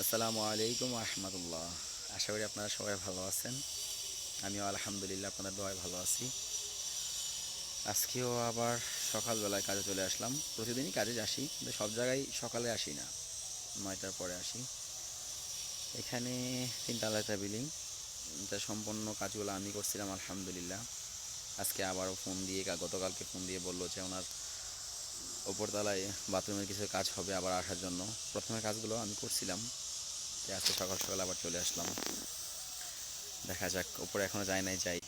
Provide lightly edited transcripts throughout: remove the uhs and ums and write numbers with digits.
আসসালামু আলাইকুম রহমতুল্লাহ। আশা করি আপনারা সবাই ভালো আছেন। আমিও আলহামদুলিল্লাহ আপনাদের দোয়ায় ভালো আছি। আজকেও আবার সকালবেলায় কাজে চলে আসলাম। প্রতিদিনই কাজে আসি, কিন্তু সব জায়গায় সকালে আসি না, 9টার পরে আসি। এখানে তিনতলা একটা বিল্ডিং, এটা সম্পূর্ণ কাজগুলো আমি করছিলাম আলহামদুলিল্লাহ। আজকে আবারও ফোন দিয়ে, গতকালকে ফোন দিয়ে বললো যে ওনার ওপরতলায় বাথরুমের কিছু কাজ হবে, আবার আসার জন্য। প্রথমে কাজগুলো আমি করছিলাম, আজকে সকাল সকাল আবার চলে আসলাম। দেখা যাক, উপরে এখনো যায় নাই, যাই।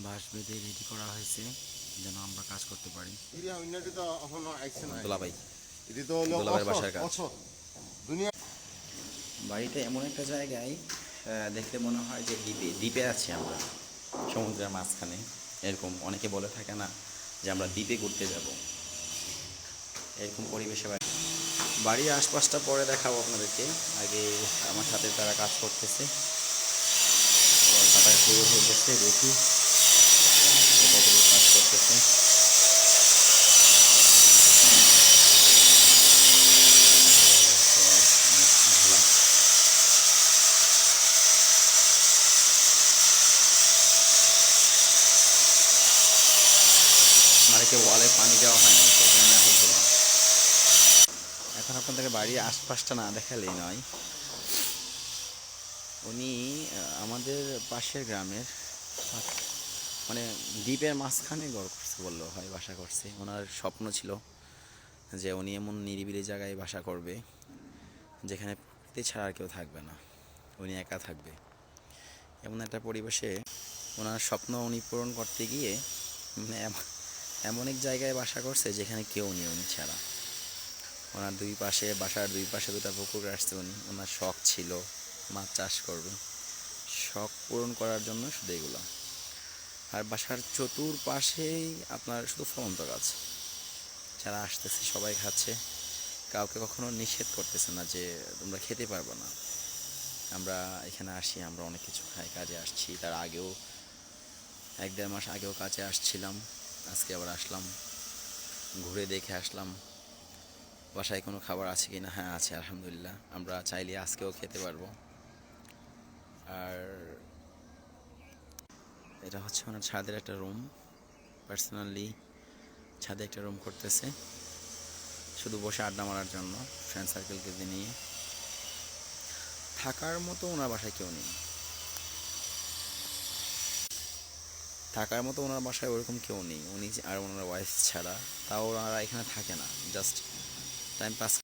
বাঁশ বেঁধে রেডি করা হয়েছে যেন আমরা কাজ করতে পারি। দোলাভাই, দোলাভাইয়ের বাসার কাজ। বাড়িটা এমন একটা জায়গায়, দেখতে মনে হয় যে দ্বীপে দ্বীপে আছি আমরা, সমুদ্রের মাঝখানে। এরকম অনেকে বলে থাকে না যে আমরা দ্বীপে ঘুরতে যাব, এরকম পরিবেশে বাড়ি। বাড়ির আশপাশটা পরে দেখাবো আপনাদেরকে। আগে আমার সাথে তারা কাজ করতেছে, কাটা শুরু হয়ে গেছে, দেখি কতটুকু কাজ করতেছে। মালিকে ওয়ালে পানি দেওয়া হয় না, সেখানে এখন ধরলাম। এখন আপনাদেরকে বাড়ির আশপাশটা না দেখালেই নয়। উনি আমাদের পাশের গ্রামের, মানে দ্বীপের মাঝখানে ঘর করছে বললেও হয়, বাসা করছে। ওনার স্বপ্ন ছিল যে উনি এমন নিরিবিলি জায়গায় বাসা করবে যেখানে প্রকৃতি ছাড়া আর কেউ থাকবে না, উনি একা থাকবে। এমন একটা পরিবেশে ওনার স্বপ্ন উনি পূরণ করতে গিয়ে মানে এমন এক জায়গায় বাসা করছে যেখানে কেউ নেই উনি ছাড়া। ওনার দুই পাশে, বাসার দুই পাশে দুটা পুকুর আসছে। ওনার শখ ছিল মাছ চাষ করবে, শখ পূরণ করার জন্য শুধু এগুলো। আর বাসার চতুর্পাশেই আপনার শুধু ফলন্ত গাছ, যারা আসতেছে সবাই খাচ্ছে, কাউকে কখনো নিষেধ করতেছে না যে তোমরা খেতে পারবে না। আমরা এখানে আসি, আমরা অনেক কিছু খাই, কাজে আসছি। তার আগেও 1-1.5 মাস আগেও কাজে আসছিলাম, আজকে আবার আসলাম, ঘুরে দেখে আসলাম বাসায় কোনো খাবার আছে কি না। হ্যাঁ আছে আলহামদুলিল্লাহ, আমরা চাইলে আজকেও খেতে পারবো। আর এটা হচ্ছে ওনার ছাদের একটা রুম, পার্সোনালি ছাদে একটা রুম করতেছে শুধু বসে আড্ডা মারার জন্য, ফ্রেন্ড সার্কেলকে নিয়ে। থাকার মতো ওনার বাসায় কেউ নেই, থাকার মতো ওনার বাসায় ওরকম কেউ নেই, উনি আর ওনার ওয়াইফ ছাড়া। তাও ওনারা এখানে থাকে না, জাস্ট টাইম পাস